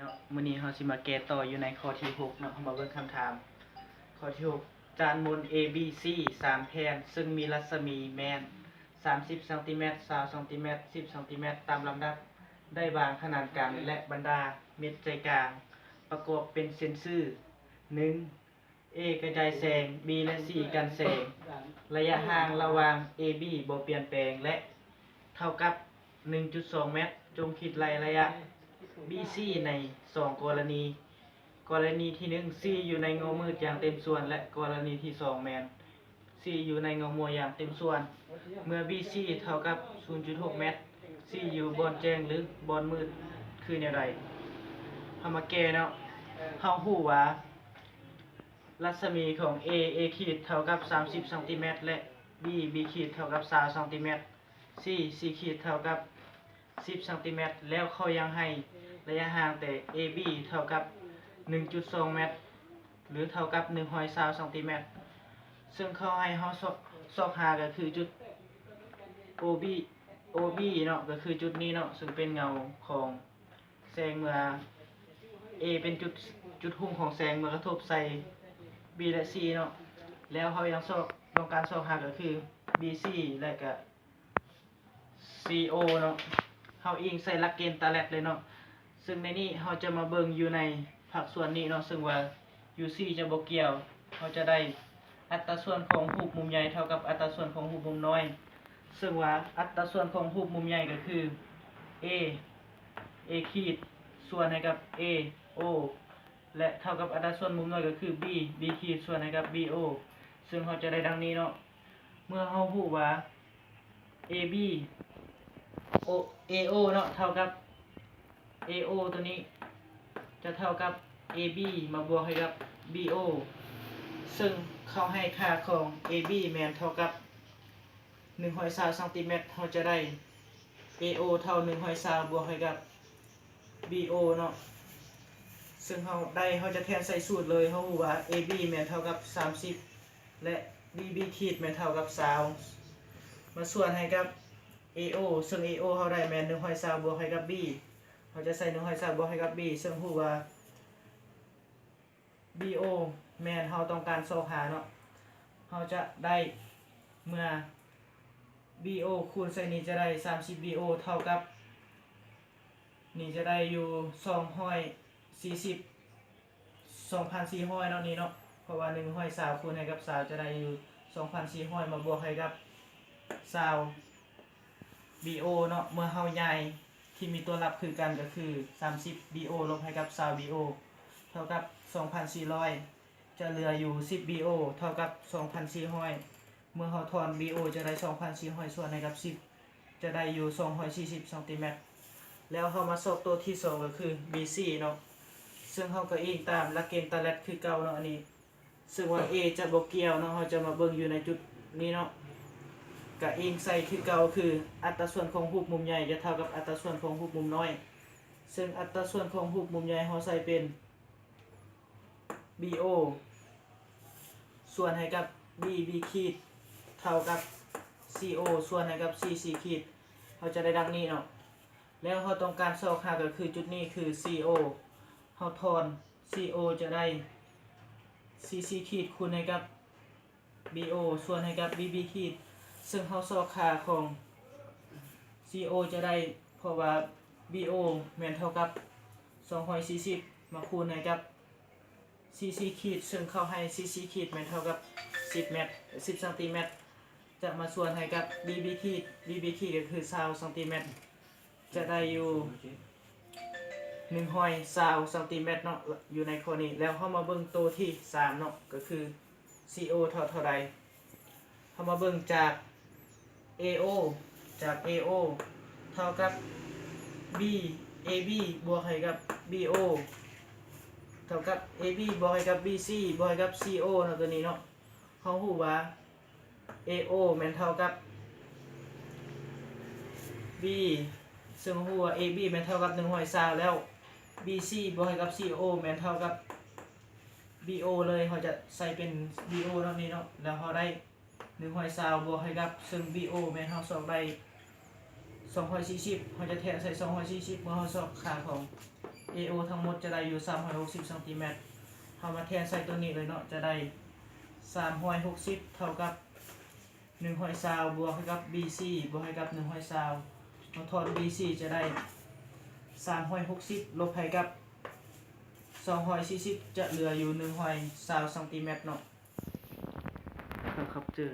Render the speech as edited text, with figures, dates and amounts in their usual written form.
นาะมื้อนี้เฮาสิมาแก้ต่ออยู่ในข้อที่6เนาะเฮามาเบิ่งคำถามข้อที่6จานมน ABC 3แผ่นซึ่งมีรัศมีแม่น30ซน20ซน10ซนตามลำดับได้วางขนาดกลางและบรรดาเม็ดใจกลางประกอบเป็นเส้นซื่อ 1. A กระจายแสง B และ C กันแสงระยะห่างระหว่าง AB บ่เปลี่ยนแปลงและเท่ากับ 1.2 เมตรจงคิดระยะ BC ใน2กรณีกรณีที่1 C อยู่ในเงามืดอย่างเต็มส่วนและกรณีที่2แมน C อยู่ในเงามัวอย่างเต็มส่วนเมื่อ BC เท่ากับ 0.6 เมตร C อยู่บอนแจ้งหรือบอนมืดคือแนวใดเฮามาแก้เนาะเฮาฮู้ว่ารัศมีของ A A ขีดเท่ากับ30ซนและ B B ขีดเท่ากับ20ซน C C ขีดเท่ากับ10ซนแล้วเขายังให้ระยะห่างแต่ AB เท่ากับ 1.2 เมตรหรือเท่ากับ120ซนซึ่งเขาให้เฮาซอกหาก็คือจุด OB เนาะก็คือจุดนี้เนาะซึ่งเป็นเงาของแสงเมื่อ A เป็นจุดหุ้มของแสงเมื่อกระทบใส่ B และ C เนาะแล้วเขายังต้องการซอกหาก็คือ BC และก็ CO เนาะเฮาอิงใส่หลักเกณฑ์ตาแรกเลยเนาะซึ่งในนี้เฮาจะมาเบิ่งอยู่ในภาคส่วนนี้เนาะซึ่งว่า UC จะบ่เกี่ยวเฮาจะได้อัตราส่วนของรูปมุมใหญ่เท่ากับอัตราส่วนของรูปมุมน้อยซึ่งว่าอัตราส่วนของรูปมุมใหญ่ก็คือ A ขีดส่วนให้กับ AO และเท่ากับอัตราส่วนมุมน้อยก็คือ B ขีดส่วนให้กับ BO ซึ่งเฮาจะได้ดังนี้เนาะเมื่อเฮาฮู้ว่า AB AO เนาะเท่ากับ AO ตัวนี้จะเท่ากับ AB มาบวกให้กับ BO ซึ่งเขาให้ค่าของ AB แม่นเท่ากับ120ซนเราจะได้ AO เท่า120บวกให้กับ BO เนาะซึ่งเขาจะแทนใส่สูตรเลยเขารู้ว่า AB แม่นเท่ากับ30และ BB ขีดแม่นเท่ากับ20มาส่วนให้กับ AO ซึ่ง AO เขาได้แม่น120บวกให้กับ B เขาจะใส่120บวกให้กับ B ซึ่งรู้ว่า BO แม่นเขาต้องการซอกหาเนาะเขาจะได้เมื่อ BO คูณใส่นี้จะได้30 BO เท่ากับนี่จะได้อยู่240 2,400เนาะนี่เนาะเพราะว่า120คูณให้กับ20จะได้อยู่2,400มาบวกให้กับ20 BO เนาะเมื่อเฮาใหญ่ที่มีตัวรับคือกันก็คือ30 BO ลบให้กับ20 BO เท่ากับ 2,400 จะเหลืออยู่10 BO เท่ากับ 2,400 เมื่อเฮาถอน BO จะได้ 2,400 ส่วนให้กับ10จะได้อยู่240ซนแล้วเฮามาสอบตัวที่2ก็คือ BC เนาะซึ่งเฮาก็อิงตามหลักเกณฑ์ตาแรกคือเก่าเนาะอันนี้ซึ่งว่า A จะบ่เกี่ยวเนาะเฮาจะมาเบิ่งอยู่ในจุดนี้เนาะก็อิงใส่คือเก่าคืออัตราส่วนของรูปมุมใหญ่จะเท่ากับอัตราส่วนของรูปมุมน้อยซึ่งอัตราส่วนของรูปมุมใหญ่เฮาใส่เป็น BO ส่วนให้กับ BB ขีดเท่ากับ CO ส่วนให้กับ CC ขีดเขาจะได้ดังนี้เนาะแล้วเขาต้องการซอกหาก็คือจุดนี้คือ CO เขาทอน CO จะได้ CC ขีดคูณให้กับ BO ส่วนให้กับ BB ขีดซึ่งเขาซอกหาของ CO จะได้เพราะว่า BO แม่นเท่ากับ240มาคูณให้กับ CC ขีดซึ่งเขาให้ CC ขีดแม่นเท่ากับ10 เมตร10ซนจะมาส่วนให้กับ BB ขีด BB ขีดก็คือ20ซนจะได้อยู่120ซนเนาะอยู่ในข้อนี้แล้วเข้ามาเบิ่งตัวที่3เนาะก็คือ CO เท่าใดเข้ามาเบิ่งจาก AO เท่ากับ AB บวกให้กับ BO เท่ากับ AB บวกให้กับ BC บวกให้กับ CO เนาะตัวนี้เนาะเขาฮู้ว่า AO แม่นเท่ากับ B ซึ่งฮู้ว่า AB แม่นเท่ากับ120แล้ว BC บวกให้กับ CO แม่นเท่ากับ BO เลยเขาจะใส่เป็น BO เท่านี้เนาะแล้วเขาได้120บวกให้กับซึ่ง BO แม่นเขาสอบได้240เขาจะแทนใส่240เมื่อเขาสอบค่าของ AO ทั้งหมดจะได้อยู่360ซนเเอามาแทนใส่ตัวนี้เลยเนาะจะได้360เท่ากับ120บวกให้กับ BC บวกให้กับ120มาทอน BC จะได้360ลบให้กับ240จะเหลืออยู่120ซนเนาะครับเจอ